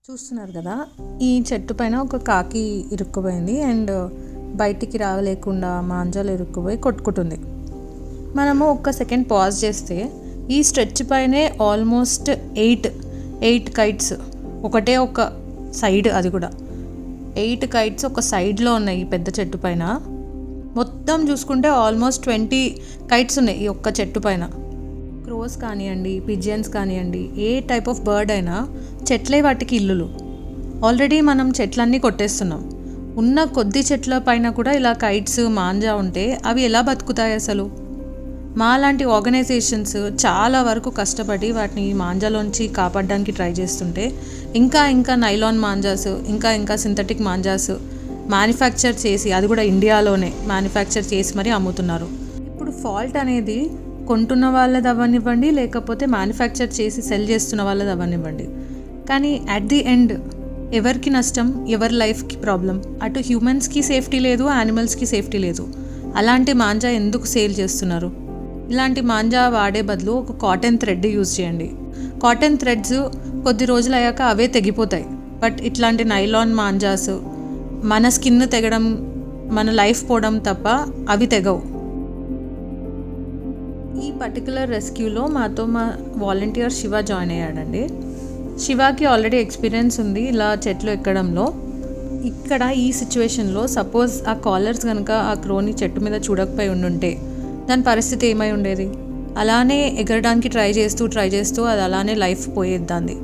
చూస్తున్నారు కదా, ఈ చెట్టు పైన ఒక కాకి ఇరుక్కుపోయింది అండ్ బయటికి రాలేకుండా మాంజాలు ఇరుక్కుపోయి కొట్టుకుంటుంది. మనము ఒక్క సెకండ్ పాజ్ చేస్తే ఈ స్ట్రెచ్ పైనే ఆల్మోస్ట్ ఎయిట్ కైట్స్ ఒకటే ఒక సైడ్, అది కూడా 8 కైట్స్ ఒక సైడ్లో ఉన్నాయి. ఈ పెద్ద చెట్టు పైన మొత్తం చూసుకుంటే ఆల్మోస్ట్ 20 కైట్స్ ఉన్నాయి ఈ ఒక్క చెట్టు పైన. క్రోస్ కానివ్వండి, పిజియన్స్ కానివ్వండి, ఏ టైప్ ఆఫ్ బర్డ్ అయినా చెట్లే వాటికి ఇల్లులు. ఆల్రెడీ మనం చెట్లన్నీ కొట్టేస్తున్నాం. ఉన్న కొద్ది చెట్ల పైన కూడా ఇలా కైట్స్ మాంజా ఉంటే అవి ఎలా బతుకుతాయి అసలు? మా లాంటి ఆర్గనైజేషన్స్ చాలా వరకు కష్టపడి వాటిని మాంజాలోంచి కాపాడడానికి ట్రై చేస్తుంటే ఇంకా నైలాన్ మాంజాస్, ఇంకా సింథటిక్ మాంజాస్ మ్యానుఫ్యాక్చర్ చేసి, అది కూడా ఇండియాలోనే మ్యానుఫ్యాక్చర్ చేసి మరీ అమ్ముతున్నారు. ఇప్పుడు ఫాల్ట్ అనేది కొంటున్న వాళ్ళది అవ్వనివ్వండి, లేకపోతే మ్యానుఫ్యాక్చర్ చేసి సెల్ చేస్తున్న వాళ్ళది అవ్వనివ్వండి, కానీ అట్ ది ఎండ్ ఎవరికి నష్టం? ఎవరి లైఫ్కి ప్రాబ్లం? అటు హ్యూమన్స్కి సేఫ్టీ లేదు, యానిమల్స్కి సేఫ్టీ లేదు. అలాంటి మాంజా ఎందుకు సేల్ చేస్తున్నారు? ఇలాంటి మాంజా వాడే బదులు ఒక కాటన్ థ్రెడ్ యూజ్ చేయండి. కాటన్ థ్రెడ్స్ కొద్ది రోజులు అయ్యాక అవే తెగిపోతాయి. బట్ ఇట్లాంటి నైలాన్ మాంజాస్ మన స్కిన్ తెగడం, మన లైఫ్ పోవడం తప్ప అవి తెగవు. ఈ పర్టికులర్ రెస్క్యూలో మాతో మా వాలంటీర్ శివ జాయిన్ అయ్యాడండి. శివాకి ఆల్రెడీ ఎక్స్పీరియన్స్ ఉంది ఇలా చెట్లు ఎక్కడంలో. ఇక్కడ ఈ సిచ్యువేషన్లో సపోజ్ ఆ కాలర్స్ కనుక ఆ క్రోని చెట్టు మీద చూడకపోయి ఉండుంటే దాని పరిస్థితి ఏమై ఉండేది? అలానే ఎగరడానికి ట్రై చేస్తూ అది అలానే లైఫ్ పోయేద్దాంది.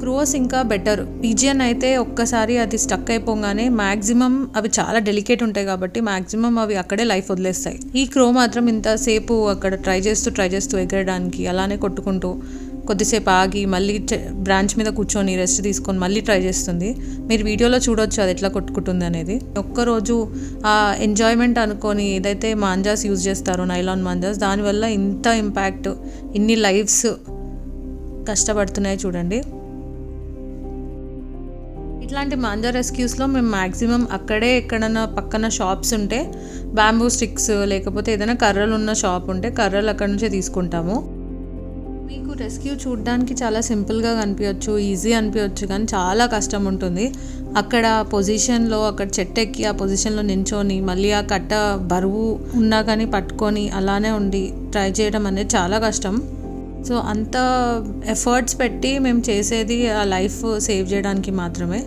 క్రోస్ ఇంకా బెటర్. పిజియన్ అయితే ఒక్కసారి అది స్టక్ అయిపోగానే మ్యాక్సిమం అవి చాలా డెలికేట్ ఉంటాయి కాబట్టి మ్యాక్సిమం అవి అక్కడే లైఫ్ వదిలేస్తాయి. ఈ క్రో మాత్రం ఇంతసేపు అక్కడ ట్రై చేస్తూ ఎగరడానికి అలానే కొట్టుకుంటూ కొద్దిసేపు ఆగి మళ్ళీ బ్రాంచ్ మీద కూర్చొని రెస్ట్ తీసుకొని మళ్ళీ ట్రై చేస్తుంది. మీరు వీడియోలో చూడొచ్చు అది ఎట్లా కొట్టుకుంటుంది అనేది. ఒక్కరోజు ఆ ఎంజాయ్మెంట్ అనుకొని ఏదైతే మాంజాస్ యూజ్ చేస్తారో, నైలాన్ మాంజాస్, దానివల్ల ఇంత ఇంపాక్ట్, ఇన్ని లైఫ్స్ కష్టపడుతున్నాయి చూడండి. ఇట్లాంటి మాంజా రెస్క్యూస్లో మేము మ్యాక్సిమం అక్కడే ఎక్కడన్నా పక్కన షాప్స్ ఉంటే బ్యాంబూ స్టిక్స్ లేకపోతే ఏదైనా కర్రలు ఉన్న షాప్ ఉంటే కర్రలు అక్కడ నుంచే తీసుకుంటాము. మీకు రెస్క్యూ చూడడానికి చాలా సింపుల్గా కనిపించవచ్చు, ఈజీ అనిపించవచ్చు, కానీ చాలా కష్టం ఉంటుంది. అక్కడ పొజిషన్లో, అక్కడ చెట్టు ఎక్కి ఆ పొజిషన్లో నించొని మళ్ళీ ఆ కట్ట బరువు ఉన్నా కానీ పట్టుకొని అలానే ఉండి ట్రై చేయడం అనేది చాలా కష్టం. సో అంత ఎఫర్ట్స్ పెట్టి మేము చేసేది ఆ లైఫ్ సేవ్ చేయడానికి మాత్రమే.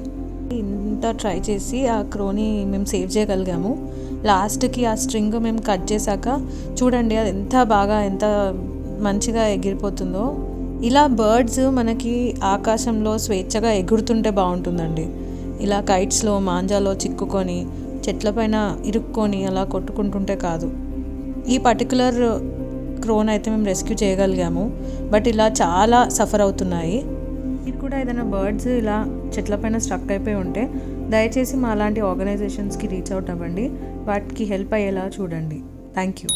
ఇంత ట్రై చేసి ఆ క్రోని మేము సేవ్ చేయగలిగాము. లాస్ట్కి ఆ స్ట్రింగ్ మేము కట్ చేశాక చూడండి అది ఎంత మంచిగా ఎగిరిపోతుందో. ఇలా బర్డ్స్ మనకి ఆకాశంలో స్వేచ్ఛగా ఎగురుతుంటే బాగుంటుందండి. ఇలా కైట్స్లో, మాంజాలో చిక్కుకొని చెట్లపైన ఇరుక్కొని అలా కొట్టుకుంటుంటే కాదు. ఈ పర్టికులర్ క్రోన్ అయితే మేము రెస్క్యూ చేయగలిగాము. బట్ ఇలా చాలా సఫర్ అవుతున్నాయి. మీరు కూడా ఏదైనా బర్డ్స్ ఇలా చెట్లపైన స్ట్రక్ అయిపోయి ఉంటే దయచేసి మా లాంటి ఆర్గనైజేషన్స్కి రీచ్ అవుట్ అవ్వండి. వాటికి హెల్ప్ అయ్యేలా చూడండి. Thank you.